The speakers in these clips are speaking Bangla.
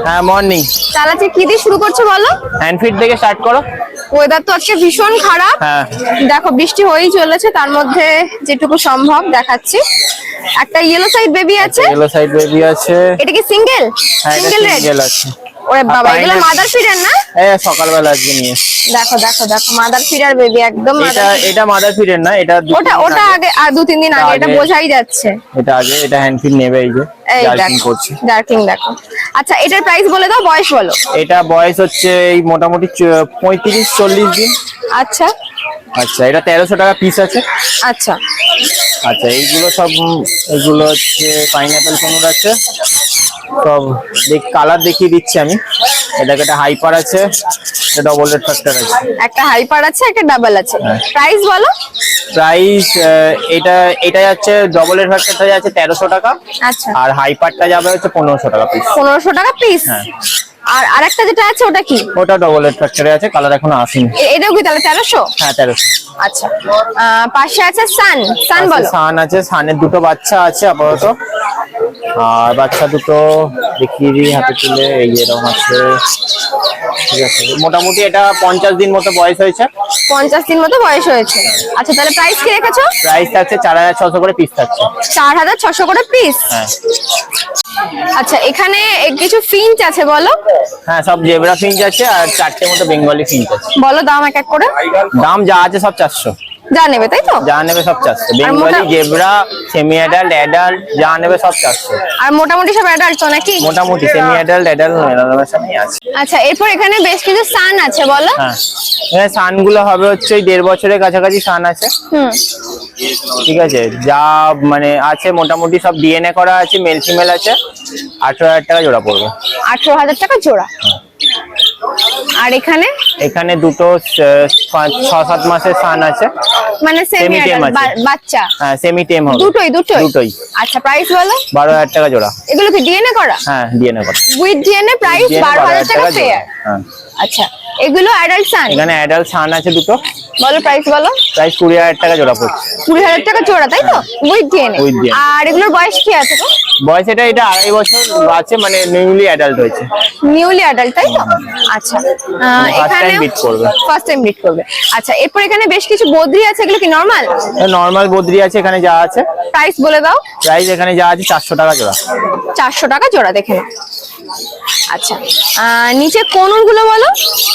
হ্যাঁ মর্নিং। তাহলে আজকে কি দিয়ে শুরু করছো বলো? হ্যান্ড ফিট থেকে স্টার্ট করো। ওয়েদার তো আজকে ভীষণ খারাপ। হ্যাঁ দেখো বৃষ্টি হয়েই চলেছে, তার মধ্যে যেটুকু সম্ভব দেখাচ্ছি। একটা ইয়েলো সাইড বেবি আছে। ইয়েলো সাইড বেবি আছে। এটা কি সিঙ্গেল? হ্যাঁ এটা সিঙ্গেল রেড সিঙ্গেল আছে। ওরে বাবা, এগুলো মাদার ফিডার না? হ্যাঁ সকালবেলা আজকে নিয়ে। দেখো দেখো দেখো, মাদার ফিডার বেবি একদম। এটা মাদার ফিডের না, এটা ওটা আগে 2-3 দিন আগে, এটা বোঝাই যাচ্ছে। এটা আগে, এটা হ্যান্ড ফিট নেবে। এই যে জার্কিং করছে, জার্কিং দেখো। আচ্ছা এটার প্রাইস বলে দাও, বয়স বলো। এটা বয়স হচ্ছে এই মোটামুটি 35-40 দিন। আচ্ছা আচ্ছা এটা 1300 টাকা পিস আছে। আচ্ছা আচ্ছা এইগুলো সব, এগুলো হচ্ছে পাইনাপেল কোনোর আছে সব। কালার দেখিয়ে দিচ্ছি আমি। এটা হাইপার আছে, এটা ডবল রেড ফ্যাক্টর আছে। একটা হাইপার আছে, একটা ডাবল আছে। প্রাইস বলো। প্রাইস এটা যাচ্ছে, ডবল রেড ফ্যাক্টরটা যাচ্ছে 1300 টাকা। আচ্ছা আর হাইপারটা যাবে হচ্ছে 1500 টাকা পিস। 1500 টাকা পিস। হ্যাঁ। আর আরেকটা যেটা আছে ওটা কি? ওটা ডবল রেড ফ্যাক্টরে আছে, কালার এখনো আসেনি। এটাও কি তাহলে 1300? হ্যাঁ 1300। আচ্ছা পাশে আছে সান বলো। সান আছে, সানের দুটো বাচ্চা আছে আপাতত। আর বাচ্চা দুটো দেখিয়ে দিই হাতে তুলে। এই এরকম আছে, ঠিক আছে। মোটামুটি এটা 50 দিন মতো বয়স হয়েছে। 50 দিন মতো বয়স হয়েছে। আচ্ছা তাহলে প্রাইস কি রেখেছো? প্রাইস থাকছে 4600 করে পিস থাকছে। 4600 করে পিস। হ্যাঁ। আচ্ছা এখানে কিছু ফিঞ্চ আছে বলো। হ্যাঁ সব জেব্রা ফিঞ্চ আছে, আর 4টে মতো বেঙ্গলি ফিঞ্চ আছে। বলো দাম এক এক করে। দাম যা আছে সব 400। যা নেবে তাই তো? যা নেবে সব 400। Bengali, zebra, semi adult, adult যা নেবে সব 400। আর মোটামুটি সব অ্যাডাল্ট তো নাকি? মোটামুটি সেমি অ্যাডাল্ট, অ্যাডাল্ট সবই আছে। আচ্ছা এরপর এখানে বেশ কিছু সান আছে বলো। হ্যাঁ এখানে সানগুলো হবে হচ্ছে ওই 1.5 বছরের কাছাকাছি সান আছে। ঠিক আছে, যা মানে আছে মোটামুটি সব ডিএনএ করা আছে, মেল ফিমেল আছে। 18,000 টাকা জোড়া পড়বে। 18,000 টাকা জোড়া। আর এখানে দুটো 6-7 মাসের সান আছে, মানে সেমি অ্যাডাল্ট বাচ্চা। হ্যাঁ সেমি টেম হবে। দুটোই। আচ্ছা প্রাইস বলো। 12,000 টাকা জোড়া। এগুলো কি ডিএনএ করা? হ্যাঁ ডিএনএ করা। উইথ ডিএনএ প্রাইস 12,000 টাকা পেয়ার। হ্যাঁ আচ্ছা এগুলো অ্যাডাল্ট সান? এখানে অ্যাডাল্ট সান আছে দুটো। বলো প্রাইস বলো। প্রাইস 20,000 টাকা জোড়া পড়ছে। 20,000 টাকা জোড়া তাই তো? With DNA. আর এগুলোর বয়স কি আছে তো? বয়স এটা 2.5 বছর আছে, মানে নিউলি অ্যাডাল্ট হয়েছে। নিউলি অ্যাডাল্ট তাই তো? আচ্ছা এখানে ফার্স্ট টাইম বিট করবে। আচ্ছা এরপর এখানে বেশ কিছু বদ্রি আছে, এগুলো কি নরমাল? নরমাল বদ্রি আছে এখানে যা আছে। প্রাইস বলে দাও। প্রাইস এখানে যা আছে 400 টাকা জোড়া। 400 টাকা জোড়া, দেখে নাও। আচ্ছা নিচে কোনুর গুলো বলো।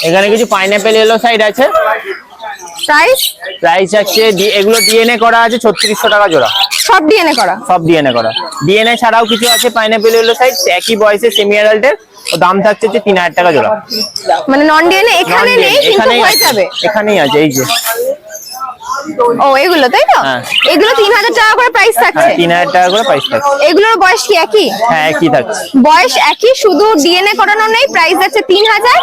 এখানে কিছু পাইনাপেল ইয়েলো সাইড আছে। প্রাইস আছে, এগুলো ডিএনএ করা আছে 3600 টাকা জোড়া। সব ডিএনএ করা? সব ডিএনএ করা। ডিএনএ ছাড়াও কিছু আছে পাইনাপেল ইয়েলো সাইড, একই বয়সে সেমি অ্যাডাল্টের। ও দাম থাকছে 3000 টাকা জোড়া। মানে নন ডিএনএ এখানে নেই, কিন্তু হয়ে যাবে। এখানেই আছে, এই যে। ও এগুলো তাই তো? এগুলো 3000 টাকা করে প্রাইস থাকছে। 3000 টাকা করে প্রাইস থাকছে। এগুলোর বয়স কি একই? হ্যাঁ একই থাকছে। বয়স একই, শুধু ডিএনএ করানো নেই, প্রাইস আছে 3000।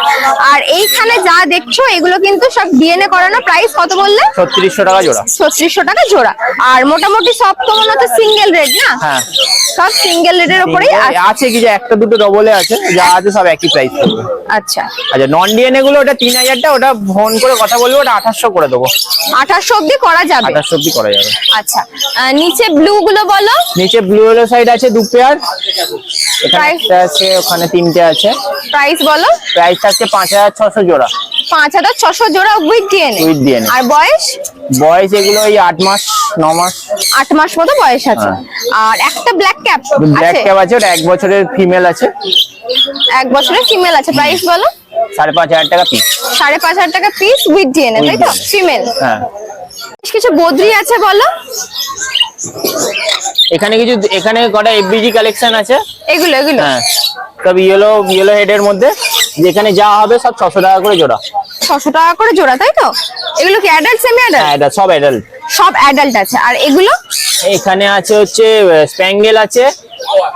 আর এইখানে যা দেখছো এগুলো কিন্তু সব ডিএনএ করানো। প্রাইস কত বললে? 3600 টাকা জোড়া। 3600 টাকা জোড়া। আর মোটামুটি সব তো মনে হচ্ছে সিঙ্গেল রেড না? হ্যাঁ সব সিঙ্গেল রেডের উপরেই আছে, কিছু একটা দুটো ডবলে আছে, যা আছে সব একই প্রাইস থাকবে। আচ্ছা আচ্ছা নন ডিএনএ গুলো ওটা 3000 টা, ওটা ফোন করে কথা বলবো, ওটা 2800 করে দেবো। 2800 অবধি করা যাবে? 2800 অবধি করা যাবে। আচ্ছা নিচে ব্লু গুলো বলো। নিচে ব্লু এলো সাইড আছে 2 পেয়ার। এখানে একটা আছে, ওখানে 3টে আছে। প্রাইস বলো। প্রাইস থাকছে 5600 জোড়া। 5600 জোড়া উইথ ডিএনএ। আর বয়স এগুলো ওই 8 মাস 9 মাস। 8 মাস মতো বয়স আছে। আর একটা ব্ল্যাক ক্যাপ আছে, ওটা 1 বছরের ফিমেল আছে। 1 বছরের ফিমেল আছে। প্রাইস বলো। 5500 টাকা পিস। 5500 টাকা পিস উইথ ডিএনএ তাই তো? ফিমেল। হ্যাঁ কিছু বদ্রি আছে বলো। এখানে কটা এফবিজি কালেকশন আছে। এগুলো হ্যাঁ সব ইয়েলো হেডের মধ্যে, যেখানে যা হবে সব 600 টাকা করে জোড়া। 600 টাকা করে জোড়া তাই তো? এগুলো কি অ্যাডাল্ট সেমি অ্যাডাল্ট? হ্যাঁ সব অ্যাডাল্ট। সব অ্যাডাল্ট আছে। আর এগুলো এখানে আছে হচ্ছে স্প্যাঙ্গেল আছে,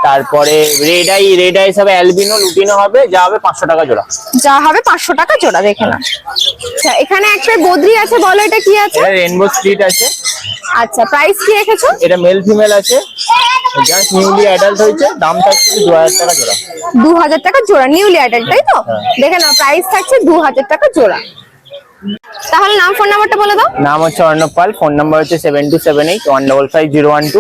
তারপরে রেড আই সব অ্যালবিনো লুটিনো হবে, যা হবে 500 টাকা জোড়া। যা হবে 500 টাকা জোড়া, দেখে না। আচ্ছা এখানে একটা বদ্রি আছে, বলো এটা কি আছে? এটা রেইনবো স্ট্রিট আছে। আচ্ছা প্রাইস কি রেখেছো? এটা মেল ফিমেল আছে, জাস্ট নিউলি অ্যাডাল্ট হয়েছে। দাম থাকছে 2000 টাকা জোড়া। 2000 টাকা জোড়া নিউলি অ্যাডাল্ট তাই তো? দেখে না, প্রাইস থাকছে 2000 টাকা জোড়া। তাহলে নাম ফোন নাম্বারটা বলে দাও। নাম হচ্ছে অর্ণব পাল, ফোন নাম্বার হচ্ছে 7278155012।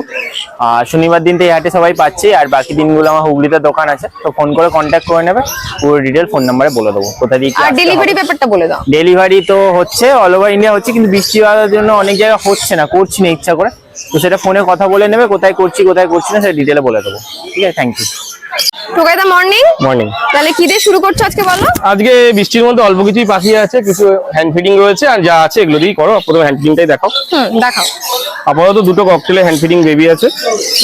আর শনিবার দিনটা এই হাটে সবাই পাচ্ছি, আর বাকি দিনগুলো আমার হুগলিতে দোকান আছে, তো ফোন করে কন্ট্যাক্ট করে নেবে, পুরো ডিটেল ফোন নাম্বারে বলে দেবো কোথা দিয়ে আর ডেলিভারি ব্যাপারটা বলে দাও। ডেলিভারি তো হচ্ছে অল ওভার ইন্ডিয়া হচ্ছে, কিন্তু বৃষ্টি হওয়ার জন্য অনেক জায়গায় হচ্ছে না, করছি না ইচ্ছা করে, তো সেটা ফোনে কথা বলে নেবে, কোথায় করছি কোথায় করছি না সেটা ডিটেলে বলে দেবো। ঠিক আছে, থ্যাংক ইউ। টুকাইদা মর্নিং। মর্নিং। তাহলে কি দিয়ে শুরু করছো আজকে বলো? আজকে বৃষ্টির মধ্যে অল্প কিছুই পাখি আছে, কিছু হ্যান্ড ফিডিং রয়েছে, আর যা আছে এগুলো দিয়েই করো। প্রথমে হ্যান্ড ফিডিংটাই দেখাও। দেখাও। আপাতত দুটো ককটেলে হ্যান্ড ফিডিং বেবি আছে,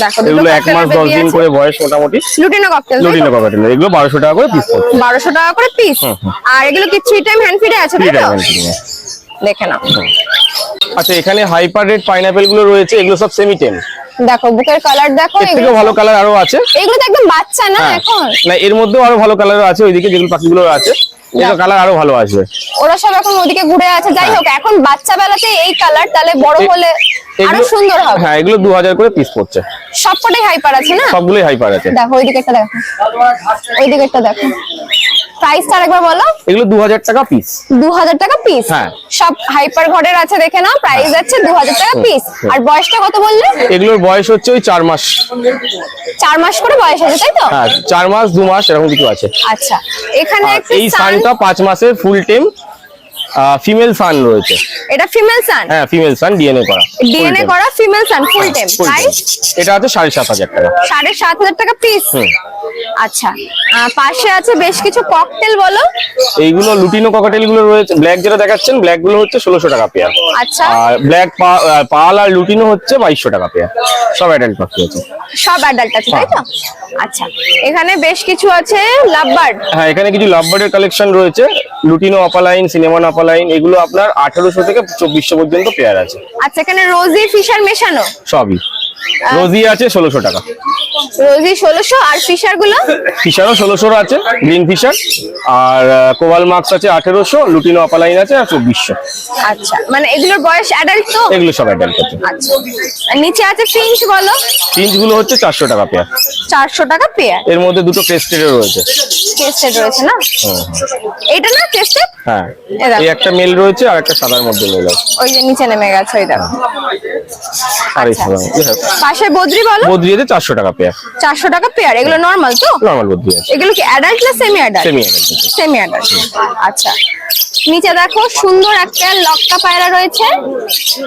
দেখো এগুলো 1 মাস 10 দিন করে বয়স মোটামুটি। Lutino cocktail. লুটিনো ককটেল, এগুলো 1200 টাকা করে পিস পড়ছে। 1200 টাকা করে পিস। আর এগুলো কি 3 টাইম হ্যান্ড ফিডে আছে তাই তো? দেখে নাও। আচ্ছা, এখানে হাইপার রেড পাইনাপেল গুলো রয়েছে, এগুলো সব সেমি টেম। দেখো বুকের কালার দেখো, এর থেকে ভালো কালার আরো আছে। এগুলো তো একদম বাচ্চা না এখন? না, এর মধ্যেও আরো ভালো কালার আছে, ওইদিকে যেগুলো পাখিগুলো আছে এগুলো কালার আরো ভালো আসবে। ওরা সব এখন ওদিকে ঘুরে আছে। যাই হোক, এখন বাচ্চা বেলাতে এই কালার, তাহলে বড় হলে আরো সুন্দর হবে। হ্যাঁ, এগুলো 2000 করে পিস পড়ছে। সবকটাই হাইপার আছে না? সবগুলোই হাইপার আছে। দেখো ওইদিকে একটা দেখো, ওইদিকে একটা দেখো। প্রাইসটা আরেকবার বলো। এগুলো 2000 টাকা পিস। 2000 টাকা পিস। হ্যাঁ। সব হাইপার ঘরের আছে, দেখে নাও। প্রাইস আছে 2000 টাকা পিস। আর বয়সটা কত বললে? এগুলোর বয়স হচ্ছে ওই 4 মাস। 4 মাস করে বয়স আছে তাই তো? হ্যাঁ, 4 মাস 2 মাস এরকম কিছু আছে। আচ্ছা, এখানে একটা এই সানটা 5 মাসের ফুল টেম ফিমেল সান রয়েছে। এটা ফিমেল সান? হ্যাঁ, ফিমেল সান ডিএনএ করা। ডিএনএ করা ফিমেল সান ফুল টেম। প্রাইস? এটা আছে 7500 টাকা। 7500 টাকা পিস। আচ্ছা, পাশে আছে বেশ কিছু ককটেল, বলো। এইগুলো লুটিনো ককটেল গুলো রয়েছে, ব্ল্যাক যেটা দেখাচ্ছেন, ব্ল্যাক গুলো হচ্ছে 1600 টাকা পেয়ার। আচ্ছা। আর ব্ল্যাক পাল আর লুটিনো হচ্ছে 2200 টাকা পেয়ার। সব অ্যাডাল্ট পাখি আছে। সব অ্যাডাল্ট আছে তাই তো? আচ্ছা, এখানে বেশ কিছু আছে লাভবার্ড। হ্যাঁ, এখানে কিছু লাভবার্ডের কালেকশন রয়েছে, লুটিনো অপালাইন, সিনেমন অপালাইন, এগুলো আপনার 1800 থেকে 2400 পর্যন্ত পেয়ার আছে। আচ্ছা, এখানে রোজি ফিশার মেশানো সবই। রোজি আছে 1600 টাকা। রোজি 1600। আর ফিশার গুলো? ফিশারও 1600 আছে, গ্রিন ফিশার। আর কোবাল মার্কস আছে 1800, লুটিনো অপালাইন আছে আর 2400। আচ্ছা, মানে এগুলোর বয়স অ্যাডাল্ট তো? এগুলো সব অ্যাডাল্ট আছে। আচ্ছা, আর নিচে আছে ফিঞ্চ, বলো। ফিঞ্চ গুলো হচ্ছে 400 টাকা পেয়ার। 400 টাকা পেয়ার। এর মধ্যে দুটো ক্রেস্টেডও রয়েছে। ক্রেস্টেড রয়েছে না? এটা না ক্রেস্টেড? হ্যাঁ, এই দেখো। এই একটা মেল রয়েছে আর একটা সাদার মধ্যে মেল আছে। ওই যে নিচে নেমে গেছে, ওই দেখো। আর এই সাদা পাশে বদ্রি, বলো। বদ্রিতে 400 টাকা পেয়ার। 400 টাকা পেয়ার। এগুলো নরমাল তো? নরমাল বদ্রি আছে। এগুলো কি অ্যাডাল্ট না semi adult? Semi adult. Semi adult. আচ্ছা, নিচে দেখো সুন্দর একটা লক্কা পায়রা রয়েছে।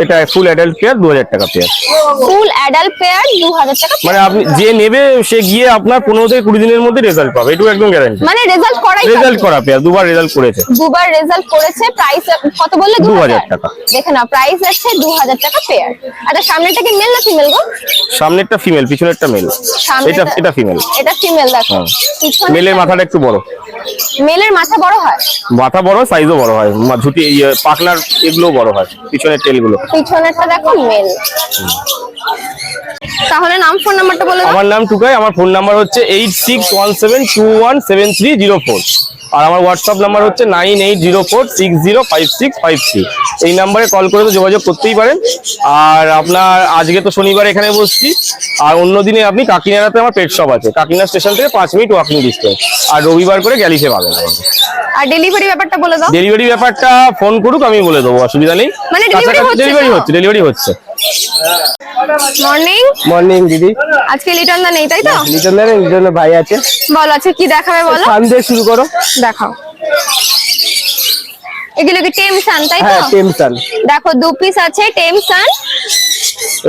এটা ফুল অ্যাডাল্ট পেয়ার 2000 টাকা পেয়ার। ফুল অ্যাডাল্ট পেয়ার 2000 টাকা। মানে আপনি যে নেবে সে গিয়ে আপনার 15 থেকে 20 দিনের মধ্যে রেজাল্ট পাবে, এটুকু একদম গ্যারান্টি। মানে রেজাল্ট করাই রেজাল্ট করা পেয়ার, দুবার রেজাল্ট করেছে। দুবার রেজাল্ট করেছে। প্রাইস কত বললে? 2000 টাকা। দেখে না, প্রাইস আছে 2000 টাকা পেয়ার। আচ্ছা, সামনেটা কি মেল না ফিমেল গো? সামনেরটা ফিমেল, পিছনেরটা মেল। এটা ফিমেল। এটা ফিমেল। দেখো পিছনে মেলের মাথাটা একটু বড়। মেলের মাথা বড় হয়? মাথা বড়, সাইজও বড় হয়, ঝুটি পাখনার এগুলো বড় হয়, পিছনের টেল গুলো। পিছনেরটা দেখো মেল। তাহলে নাম ফোন নাম্বারটা বলে দাও। আমার নাম টুকাই, আমার ফোন নাম্বার হচ্ছে 8617217304। আর আমার হোয়াটসঅ্যাপ নাম্বার হচ্ছে 9804605653। এই নাম্বারে কল করে তো যোগাযোগ করতেই পারেন। আর আপনার আজকে তো শনিবার এখানে বসছি, আর অন্য দিনে আপনি কাকিনাড়াতে আমার পেট শপ আছে, কাকিনাড়া স্টেশন থেকে 5 মিনিট ওয়াকিং ডিস্টেন্স। আর রবিবার করে গ্যালিসে পাবেন। আর ডেলিভারি ব্যাপারটা বলে দাও। ডেলিভারি ব্যাপারটা ফোন করুক, আমি বলে দেবো, অসুবিধা নেই। মানে ডেলিভারি হচ্ছে। মর্নিং। মর্নিং দিদি। আজকে লিটন দা নেই তাই তো? লিটন দা নেই, লিটন দা ভাই আছে। বলো, আছে কি দেখাবে বলো। সান দিয়ে শুরু করো। দেখাও। এগুলো কি টেম সান তাই তো? হ্যাঁ, টেম সান। দেখো 2 পিস আছে টেম সান।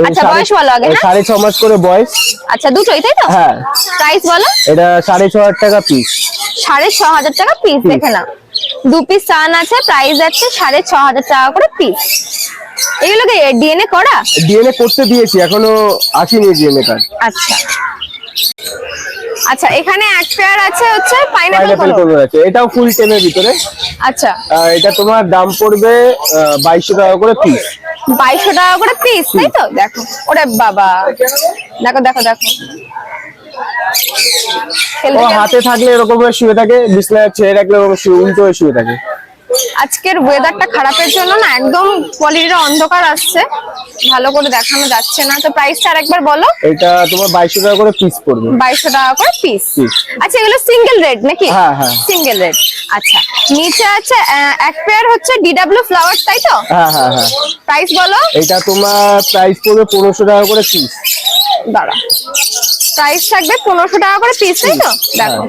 আচ্ছা, বয়স বলো আগে। না 6.5 মাস করে বয়স। আচ্ছা, দুটোই তাই তো? হ্যাঁ। প্রাইস বলো। এটা 6500 টাকা পিস। 6500 টাকা পিস। দেখে না, 2 পিস সান আছে, প্রাইস আছে 6500 টাকা করে পিস। এগুলোকে ডিএনএ করা? ডিএনএ করতে দিয়েছি, এখনো আসেনি ডিএনএ কার্ড। আচ্ছা আচ্ছা, এখানে এক পেয়ার আছে হচ্ছে পাইনাপল পাইনাপল কলর আছে, এটাও ফুল টেমের ভিতরে। আচ্ছা, এটা তোমার দাম পড়বে 2200 টাকা করে পিস। 2200 টাকা করে পিস তাই তো? দেখো, ওরে বাবা, দেখো দেখো দেখো। ও হাতে থাকলে এরকম শুয়ে থাকে, বিছনায় ছেড়ে রাখলে উল্টো হয়ে শুয়ে থাকে। আজকের ওয়েদারটা খারাপের জন্য না একদম কোয়ালিটিটা অন্ধকার আসছে, ভালো করে দেখানো যাচ্ছে না। তো প্রাইসটা আরেকবার বলো। এটা তোমার 2200 টাকা করে পিস পড়বে। 2200 টাকা করে পিস। Piece। আচ্ছা এগুলো সিঙ্গেল রেড নাকি? হ্যাঁ, হ্যাঁ। Single red. আচ্ছা নিচে আছে এক পেয়ার হচ্ছে ডিডব্লিউ ফ্লাওয়ার, তাই তো? হ্যাঁ হ্যাঁ হ্যাঁ। প্রাইস বলো। এটা তোমার প্রাইস পড়বে 1500 টাকা করে পিস। দাঁড়া, প্রাইস থাকবে 1500 টাকা করে পিস, তাই তো? দেখো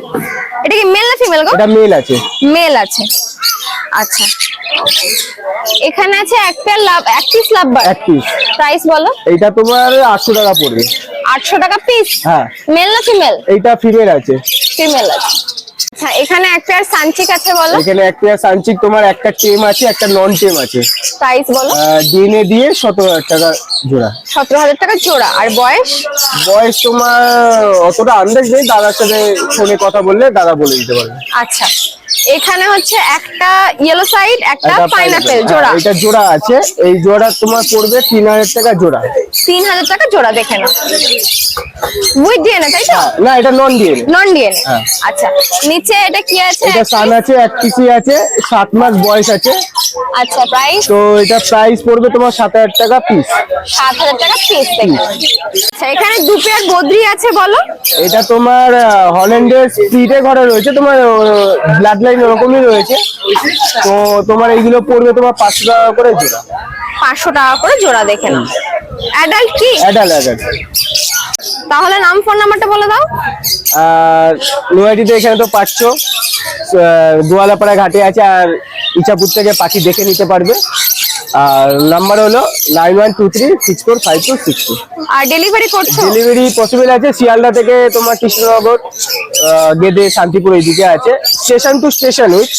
এটা কি মেল না ফিমেল গো? এটা মেল আছে। মেল আছে। আচ্ছা এখানে আছে এক পেয়ার এক পিস লাভবার। এক পিস। প্রাইস বলো। এটা তোমার 800 টাকা পড়বে। 800 টাকা পিস। হ্যাঁ। মেল না ফিমেল? এইটা ফিমেল আছে। ফিমেল আছে। আচ্ছা এখানে এক পেয়ার সানচিক আছে বলো। এখানে এক পেয়ার সানচিক তোমার একটা টেম আছে, একটা নন টেম আছে। প্রাইস বলো। ডিএনএ দিয়ে 17,000 টাকা জোড়া। 17,000 টাকা জোড়া। আর বয়স? বয়স তোমার অতটা আন্দাজ নেই, দাদার সাথে ফোনে কথা বললে দাদা বলে দিতে পারবে। আচ্ছা এখানে হচ্ছে একটা ইয়েলো সাইড একটা একটা পাইনাপেল pineapple, জোড়া। হ্যাঁ, এটা জোড়া আছে। এই জোড়া তোমার পড়বে 3000 টাকা জোড়া। 3000 টাকা জোড়া। দেখে নাও উইথ ডিএনএ, তাই তো? না এটা নন ডিএনএ। Non DNA. হ্যাঁ। আচ্ছা নিচে এটা কি আছে? এটা সান আছে, এক পিসি আছে, 7 মাস বয়স আছে। আচ্ছা প্রাইস? তো এটা প্রাইস পড়বে তোমার 7000 টাকা পিস। 7000 টাকা পিস। দেখে আচ্ছা এখানে দু পেয়ার বদ্রি আছে বলো। এটা তোমার হল্যান্ডের স্প্লিটে ঘরে রয়েছে, তোমার ব্লাড লাইন ওরকমই রয়েছে। তো তোমার এইগুলো পড়বে তোমার 500 টাকা করে জোড়া। 500 টাকা করে জোড়া। দেখে নাও অ্যাডাল্ট কি? অ্যাডাল্ট। তাহলে নাম ফোন নাম্বারটা বলে দাও। আর নৈহাটিতে এখানে তো পাচ্ছ, দোয়ালাপাড়া ঘাটে আছে, আর ইচাপুর থেকে পাখি দেখে নিতে পারবে। আর নাম্বার হলো 9123645262। আর ডেলিভারি করছো? ডেলিভারি পসিবল আছে। শিয়ালদা থেকে তোমার কৃষ্ণনগর, গেদে, শান্তিপুর এইদিকে আছে, স্টেশন টু স্টেশন উইথ।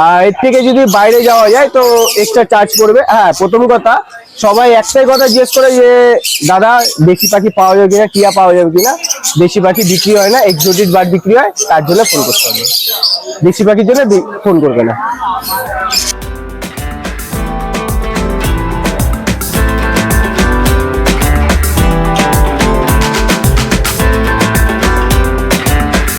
আর এর থেকে যদি বাইরে যাওয়া যায় তো এক্সট্রা চার্জ পড়বে। হ্যাঁ প্রথম কথা, সবাই একটাই কথা জিজ্ঞেস করে যে দাদা দেশি পাখি পাওয়া যাবে কিনা, টিয়া পাওয়া যাবে কিনা। দেশি পাখি বিক্রি হয় না, এক্সোটিক বার্ড বিক্রি হয়, তার জন্য ফোন করতে হবে। দেশি পাখির জন্য ফোন করবে না।